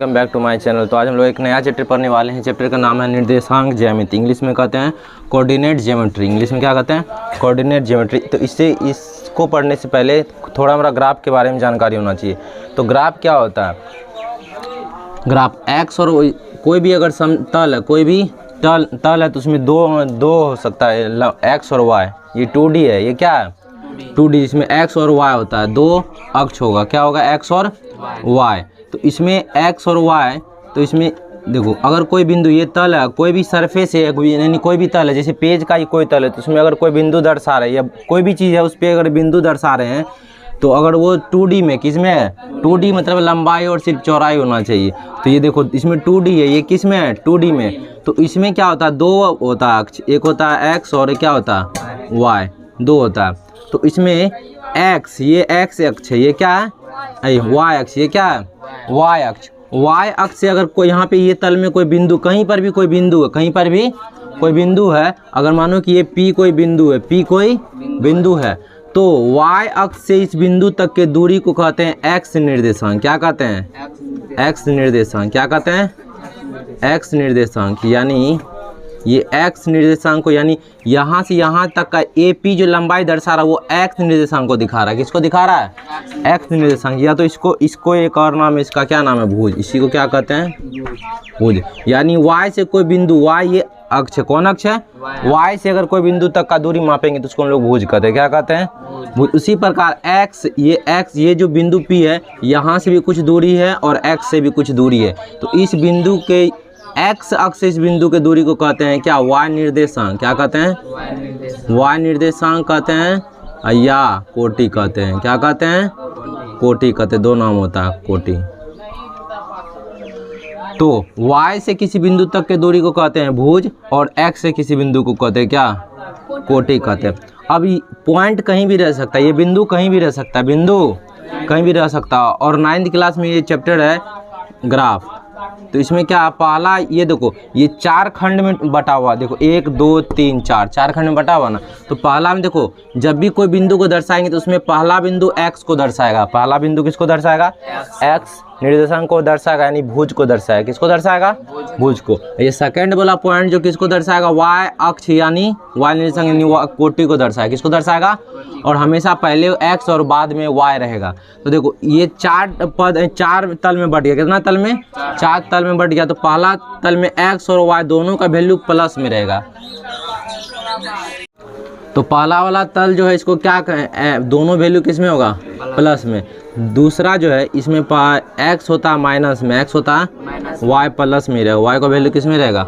Welcome back to my channel. तो आज हम लोग एक नया चैप्टर पढ़ने वाले हैं। चैप्टर का नाम है निर्देशांक ज्यामिति, इंग्लिश में कहते हैं कोऑर्डिनेट ज्योमेट्री। इंग्लिश में क्या कहते हैं? Coordinate geometry. तो इसको पढ़ने से पहले थोड़ा हमारा ग्राफ के बारे में जानकारी होना चाहिए। तो ग्राफ क्या होता है? ग्राफ एक्स और कोई भी अगर समतल है, कोई भी तल है तो उसमें दो हो सकता है, एक्स और वाई। ये 2D है, ये क्या है? 2D। इसमें एक्स और वाई होता है, दो अक्ष होगा। क्या होगा? एक्स और वाई। तो इसमें x और y, तो इसमें देखो अगर कोई बिंदु, ये तल है, कोई भी सरफेस है, यानी कोई भी तल है, जैसे पेज का ही कोई तल है, तो उसमें अगर कोई बिंदु दर्शा रहे हैं या कोई भी चीज़ है उस पर अगर बिंदु दर्शा रहे हैं, तो अगर वो 2D में, किस में है? 2D मतलब लंबाई और सिर्फ चौड़ाई होना चाहिए। तो ये देखो इसमें 2D है, ये किस में है? 2D में। तो इसमें क्या होता है? दो होता है अक्ष, एक होता है x और क्या होता है? y, दो होता है। तो इसमें x, ये x अक्ष है, ये क्या है? y अक्ष, ये क्या है? y अक्ष। y अक्ष से अगर कोई यहाँ पे ये तल में कोई बिंदु, कहीं पर भी कोई बिंदु है, कहीं पर भी कोई बिंदु है, अगर मानो कि ये P कोई बिंदु है, P कोई बिंदु है, तो y अक्ष से इस बिंदु तक के दूरी को कहते हैं x निर्देशांक। क्या कहते हैं? x निर्देशांक। क्या कहते हैं? x निर्देशांक। यानी ये x निर्देशांक को, यानी यहाँ से यहाँ तक का AP जो लंबाई दर्शा रहा है वो x निर्देशांक को दिखा रहा है। किसको दिखा रहा है? x निर्देशांक। या तो इसको एक और नाम है, इसका क्या नाम है? भुज। इसी को क्या कहते हैं? भुज। यानी y से कोई बिंदु, y ये अक्ष है, कौन अक्ष है? y से अगर कोई बिंदु तक का दूरी मापेंगे तो उसको हम लोग भुज कहते हैं। क्या कहते हैं? भुज। उसी प्रकार x, ये जो बिंदु P है, यहाँ से भी कुछ दूरी है और x से भी कुछ दूरी है, तो इस बिंदु के x अक्ष से इस बिंदु के दूरी को कहते हैं क्या? y निर्देशांक। क्या कहते हैं? y निर्देशांक कहते हैं या कोटि कहते हैं। क्या कहते हैं? कोटि कहते हैं। दो नाम होता है, कोटि। तो y से किसी बिंदु तक के दूरी को कहते हैं भुज और x से किसी बिंदु को कहते हैं क्या? कोटि कहते हैं। अब पॉइंट कहीं भी रह सकता है, ये बिंदु कहीं भी रह सकता है, बिंदु कहीं भी रह सकता है। और 9th क्लास में ये चैप्टर है ग्राफ। तो इसमें क्या, पहला ये देखो, ये 4 खंड में बटा हुआ, देखो 1 2 3 4 खंड में बटा हुआ ना। तो पहला में देखो, जब भी कोई बिंदु को दर्शाएंगे तो उसमें पहला बिंदु x को दर्शाएगा। पहला बिंदु किसको दर्शाएगा? x निर्देशांक को दर्शाएगा, यानी भुज को दर्शाएगा। किसको दर्शाएगा? भुज को। ये सेकंड वाला पॉइंट जो किसको दर्शाएगा? y अक्ष, यानी y निर्देशांक यानी कोटि को दर्शाएगा। किसको दर्शाएगा? और हमेशा पहले x और बाद में y रहेगा। तो देखो ये 4 तल में बट गया। कितना तल में? 4 तल में बट गया। तो पहला तल में x और y दोनों का वैल्यू प्लस में रहेगा। तो पहला वाला तल जो है इसको क्या कहें? दोनों वैल्यू किस में होगा? प्लस में। दूसरा जो है इसमें x होता है माइनस में, x होता है y प्लस में रहेगा। y का वैल्यू किस में रहेगा?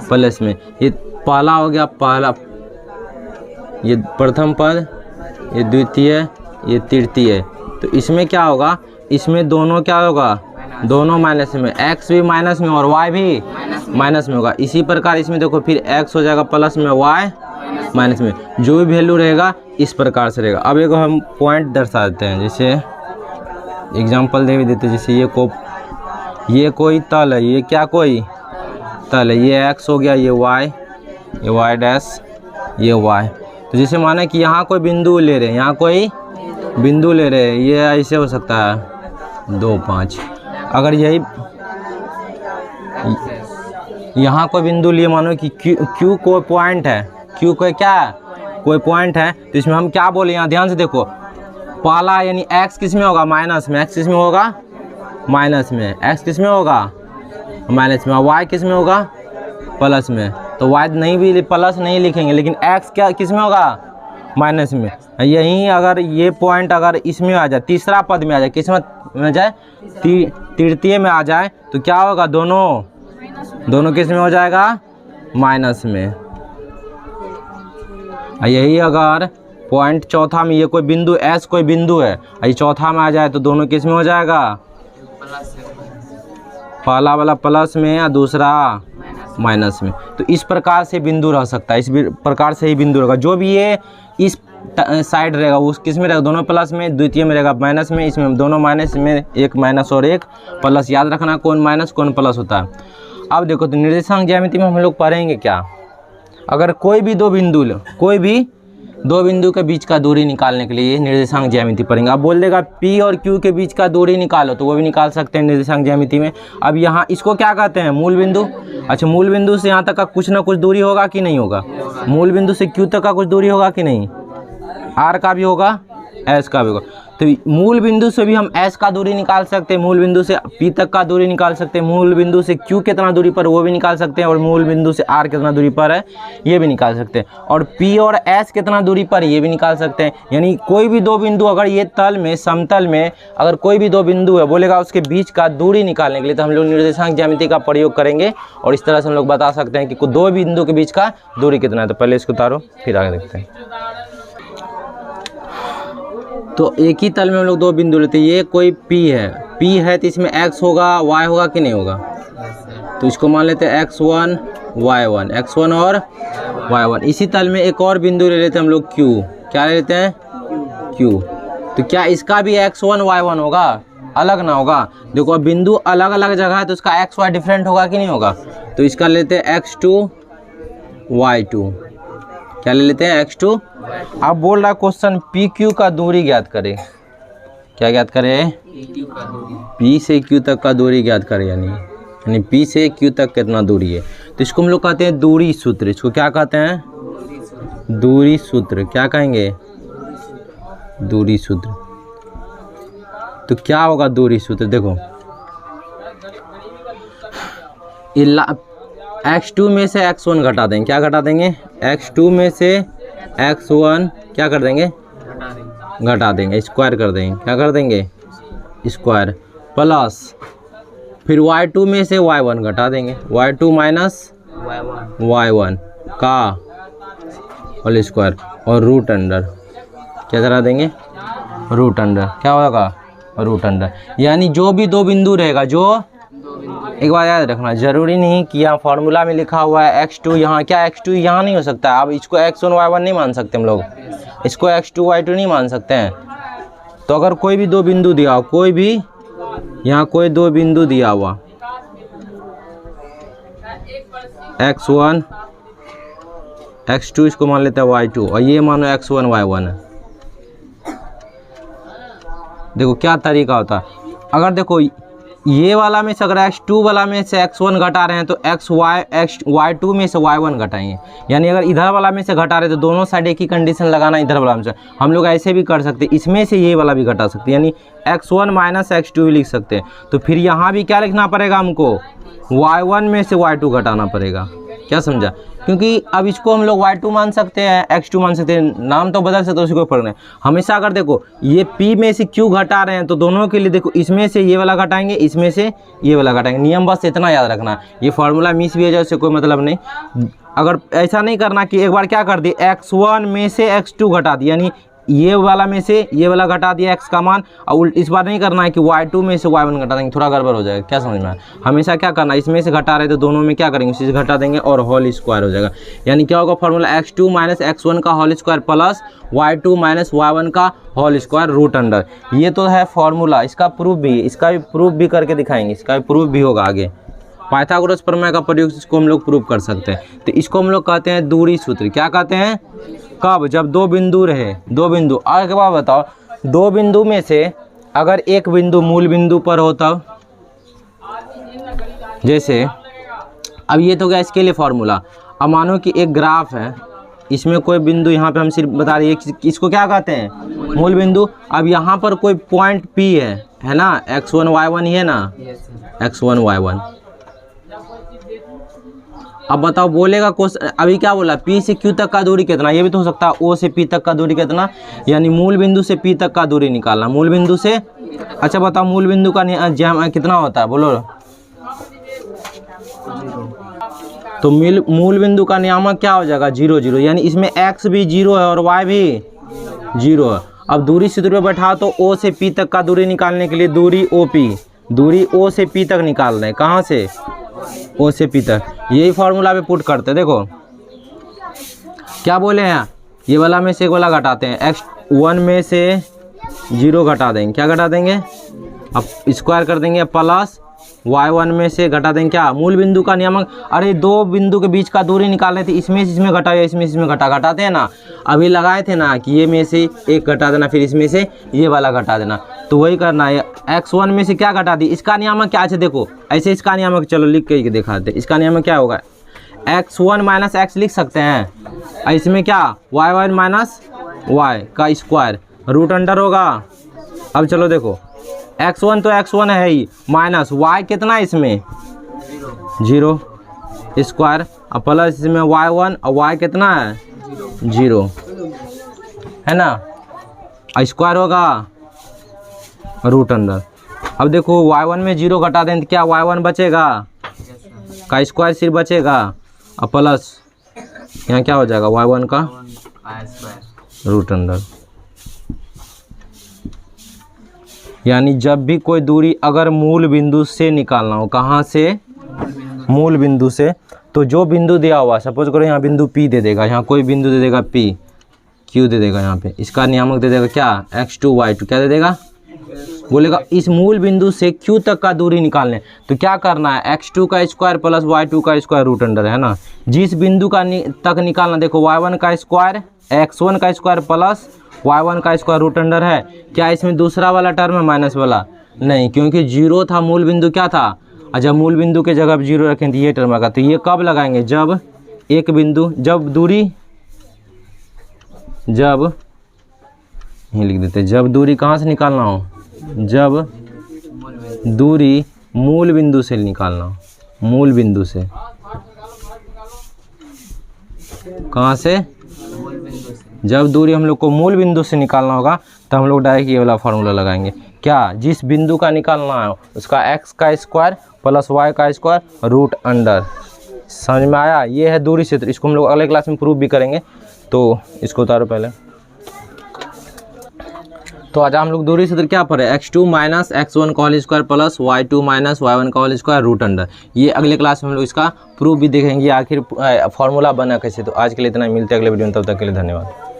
प्लस में। ये पहला हो गया, पहला ये प्रथम पद, ये द्वितीय, ये तृतीय। तो इसमें क्या होगा? इसमें दोनों क्या होगा? दोनों माइनस में, x भी माइनस में और y भी माइनस में होगा। इसी प्रकार इसमें देखो फिर x हो जाएगा प्लस में, y माइनस में। जो भी वैल्यू रहेगा इस प्रकार से रहेगा। अब एक हम पॉइंट दर्शा देते हैं, जैसे एग्जांपल दे भी देते हैं। जैसे ये कोई तल है, ये क्या कोई तल है, ये x हो गया, ये y डैश, ये y। तो जैसे माने कि यहाँ कोई बिंदु ले रहे हैं, यहाँ कोई बिंदु ले रहे हैं, ये ऐसे हो सकता है 2 5। अगर यही यहाँ कोई बिंदु लिए, मानो कि Q कोई पॉइंट है, Q कोई क्या है? कोई पॉइंट है। तो इसमें हम क्या बोले, यहाँ ध्यान से देखो, पहला यानी x किस में होगा? माइनस में। x किस में होगा? माइनस में। x किस में होगा? माइनस में। y किस में होगा? प्लस में। तो y नहीं भी प्लस नहीं लिखेंगे, लेकिन x क्या किस में होगा? माइनस में। यहीं अगर ये पॉइंट अगर इसमें आ जाए, तीसरा पद में आ जाए, किस में जाए? तृतीय में आ जाए, तो क्या होगा? दोनों किस में हो जाएगा? माइनस में। यही अगर पॉइंट चौथा में ये कोई बिंदु S कोई बिंदु है, ये चौथा में आ जाए तो दोनों किस में हो जाएगा? पहला वाला प्लस में या दूसरा माइनस में। तो इस प्रकार से बिंदु रह सकता है, इस प्रकार से ही बिंदु रहेगा। जो भी ये इस साइड रहेगा वो किस में रहेगा? दोनों प्लस में। द्वितीय में रहेगा माइनस में। इसमें दोनों माइनस में, एक माइनस और एक प्लस। याद रखना कौन माइनस कौन प्लस होता है। अब देखो, तो निर्देशांक ज्यामिति में हम लोग पढ़ेंगे क्या? अगर कोई भी दो बिंदु, कोई भी दो बिंदु के बीच का दूरी निकालने के लिए निर्देशांक ज्यामिति पढ़ेंगे। अब बोल देगा P और Q के बीच का दूरी निकालो, तो वो भी निकाल सकते हैं निर्देशांक ज्यामिति में। अब यहाँ इसको क्या कहते हैं, मूल बिंदु। अच्छा, मूल बिंदु से यहाँ तक का कुछ ना कुछ दूरी होगा कि नहीं होगा, मूल बिंदु से Q तक का कुछ दूरी होगा कि नहीं, R का भी होगा, S का भी होगा। तो मूल बिंदु से भी हम S का दूरी निकाल सकते हैं, मूल बिंदु से P तक का दूरी निकाल सकते हैं, मूल बिंदु से Q कितना दूरी पर वो भी निकाल सकते हैं, और मूल बिंदु से R कितना दूरी पर है ये भी निकाल सकते हैं, और P और S कितना दूरी पर ये भी निकाल सकते हैं। यानी कोई भी दो बिंदु अगर ये तल में समतल में अगर कोई भी दो बिंदु है, बोलेगा उसके बीच का दूरी निकालने के लिए तो हम लोग निर्देशांक ज्यामिति का प्रयोग करेंगे, और इस तरह से हम लोग बता सकते हैं कि दो बिंदु के बीच का दूरी कितना है। तो पहले इसको उतारो फिर आगे देखते हैं। तो एक ही तल में हम लोग दो बिंदु लेते हैं, ये कोई P है तो इसमें x होगा y होगा कि नहीं होगा, तो इसको मान लेते हैं x1 y1, x1 और y1। इसी तल में एक और बिंदु ले लेते हैं हम लोग Q, क्या ले लेते हैं Q, तो क्या इसका भी x1 y1 होगा, अलग ना होगा। देखो अब बिंदु अलग अलग जगह है तो इसका x y डिफरेंट होगा कि नहीं होगा, तो इसका लेते हैं x2 y2, क्या ले लेते हैं x2। अब बोल रहा क्वेश्चन PQ का दूरी ज्ञात करें, क्या ज्ञात करें, P से Q तक का दूरी ज्ञात करें, यानी P से Q तक कितना दूरी है। तो इसको हम लोग कहते हैं दूरी सूत्र, इसको क्या कहते हैं, दूरी सूत्र, क्या कहेंगे, दूरी सूत्र। तो क्या होगा दूरी सूत्र, देखो x2 में से x1 घटा देंगे, क्या घटा देंगे, x2 में से x1 क्या कर देंगे, घटा देंगे, स्क्वायर कर देंगे, क्या कर देंगे, स्क्वायर, प्लस फिर y2 में से y1 घटा देंगे, y2 माइनस y1 का होल स्क्वायर, और रूट अंडर, क्या करा देंगे, रूट अंडर, क्या होगा, रूट अंडर। यानी जो भी दो बिंदु रहेगा, जो एक बार याद रखना, जरूरी नहीं कि यहाँ फार्मूला में लिखा हुआ है x2, यहाँ क्या x2 यहाँ नहीं हो सकता है। अब इसको x1 y1 नहीं मान सकते हम लोग, इसको x2 y2 नहीं मान सकते हैं। तो अगर कोई भी दो बिंदु दिया हो, कोई भी यहाँ कोई दो बिंदु दिया हुआ x1 x2, इसको मान लेते हैं y2, और ये मानो x1 y1 है। देखो क्या तरीका होता है, अगर देखो ये वाला में से अगर x2 वाला में से x1 घटा रहे हैं तो y2 में से y1 घटाएंगे। यानी अगर इधर वाला में से घटा रहे तो दोनों साइड एक ही कंडीशन लगाना, इधर वाला में से हम लोग ऐसे भी कर सकते हैं, इसमें से ये वाला भी घटा सकते हैं, यानी x1 माइनस x2 भी लिख सकते हैं। तो फिर यहाँ भी क्या लिखना पड़ेगा हमको, y1 में से y2 घटाना पड़ेगा, क्या समझा, क्योंकि अब इसको हम लोग y2 मान सकते हैं, x2 मान सकते हैं, नाम तो बदल सकते हैं, उसको फर्क नहीं। हमेशा अगर देखो ये P में से Q घटा रहे हैं तो दोनों के लिए देखो इसमें से ये वाला घटाएंगे, इसमें से ये वाला घटाएंगे। नियम बस इतना याद रखना, ये फार्मूला मिस भी हो जाए उससे कोई मतलब नहीं। अगर ऐसा नहीं करना कि एक बार क्या कर दिए x1 में से x2 घटा दिया, यानी ये वाला में से ये वाला घटा दिया x का मान, और इस बार नहीं करना है कि y2 में से y1 घटा देंगे, थोड़ा गड़बड़ हो जाएगा, क्या समझ में आया। हमेशा क्या करना है, इसमें से घटा रहे तो दोनों में क्या करेंगे, उसी से घटा देंगे और होल स्क्वायर हो जाएगा। यानी क्या होगा फार्मूला, x2 माइनस x1 का whole square plus y2 minus y1 का होल स्क्वायर रूट अंडर। ये तो है फार्मूला, इसका प्रूफ भी, इसका भी प्रूफ भी करके दिखाएंगे, इसका भी प्रूफ भी होगा आगे। पाइथागोरस प्रमेय का प्रयोग इसको हम लोग प्रूफ कर सकते हैं। तो इसको हम लोग कहते हैं दूरी सूत्र, क्या कहते हैं, कब, जब दो बिंदु रहे, दो बिंदु। आगे बात बताओ, दो बिंदु में से अगर एक बिंदु मूल बिंदु पर हो तब, जैसे अब ये तो गया इसके लिए फार्मूला। अब मानो कि एक ग्राफ है, इसमें कोई बिंदु यहाँ पे हम सिर्फ बता रहे हैं, इसको क्या कहते हैं, मूल बिंदु। अब यहाँ पर कोई पॉइंट P है ना, x1 y1 ही है ना, x1 y1। अब बताओ बोलेगा क्वेश्चन, अभी क्या बोला, P से Q तक का दूरी कितना, ये भी तो हो सकता है O से P तक का दूरी कितना, यानी मूल बिंदु से P तक का दूरी निकालना, मूल बिंदु से। अच्छा बताओ मूल बिंदु का कितना होता है, बोलो। तो मूल बिंदु का नियामक क्या हो जाएगा, 0 0, यानी इसमें x भी 0 है और y भी 0 है। अब दूरी सूत्र पे बैठा तो O से P तक का दूरी निकालने के लिए दूरी OP, दूरी O से P तक निकाल रहे हैं, कहाँ से, O से P तक। यही फार्मूला पे पुट करते हैं। देखो क्या बोले हैं, ये वाला में से एक वाला घटाते हैं, x1 में से 0 घटा देंगे, क्या घटा देंगे, अब स्क्वायर कर देंगे प्लस y1 में से घटा देंगे क्या, मूल बिंदु का नियमक। अरे दो बिंदु के बीच का दूरी निकाल रहे थे, इसमें से इसमें घटा या इसमें से इसमें घटाते हैं ना, अभी लगाए थे ना कि ये में से एक घटा देना, फिर इसमें से ये वाला घटा देना, तो वही करना है। x1 में से क्या घटा दी, इसका नियमक क्या है, देखो ऐसे इसका नियमक चलो लिख के दिखा देते। इसका नियमक क्या होगा, x1 माइनस एक्स लिख सकते हैं, इसमें क्या y1 माइनस y का स्क्वायर रूट अंडर होगा। अब चलो देखो x1 तो x1 है ही, माइनस y कितना है इसमें 0 स्क्वायर, और प्लस इसमें y1 और y कितना है 0 है ना, स्क्वायर होगा रूट अंडर। अब देखो y1 में 0 घटा दें तो क्या y1 बचेगा, का स्क्वायर सिर्फ बचेगा, और प्लस यहाँ क्या हो जाएगा y1 का रूट अंडर। यानी जब भी कोई दूरी अगर मूल बिंदु से निकालना हो, कहाँ से, मूल बिंदु से, तो जो बिंदु दिया हुआ, सपोज करो यहाँ बिंदु P दे देगा, यहाँ कोई बिंदु दे देगा P, Q दे देगा, यहाँ पे इसका नियामक दे देगा क्या x2 y2, क्या दे देगा, बोलेगा इस मूल बिंदु से Q तक का दूरी निकालने, तो क्या करना है x2 का स्क्वायर प्लस y2 का स्क्वायर रूट अंडर है ना। जिस बिंदु का तक निकालना, देखो y1 का स्क्वायर x1 का स्क्वायर प्लस y1 का स्क्वायर रूट अंडर है, क्या इसमें दूसरा वाला टर्म है माइनस वाला, नहीं, क्योंकि 0 था मूल बिंदु क्या था, और जब मूल बिंदु के जगह 0 रखें तो ये टर्म आएगा। तो ये कब लगाएंगे, जब एक बिंदु, जब दूरी, जब यहीं लिख देते, जब दूरी कहाँ से निकालना हो, जब दूरी मूल बिंदु से निकालना हो, मूल बिंदु से, कहाँ से, जब दूरी हम लोग को मूल बिंदु से निकालना होगा तो हम लोग डायरेक्ट ये वाला फार्मूला लगाएंगे, क्या, जिस बिंदु का निकालना है उसका x का स्क्वायर प्लस y का स्क्वायर रूट अंडर। समझ में आया, ये है दूरी क्षेत्र, इसको हम लोग अगले क्लास में प्रूव भी करेंगे, तो इसको उतारो पहले। तो आज हम लोग दूरी क्षेत्र क्या पढ़े, x2 माइनस x1 का whole square plus y2 minus y1 का होल स्क्वायर रूट अंडर। ये अगले क्लास में हम लोग इसका प्रूफ भी देखेंगे, आखिर फार्मूला बना कैसे। तो आज के लिए इतना, मिलते हैं अगले वीडियो में, तब तक के लिए धन्यवाद।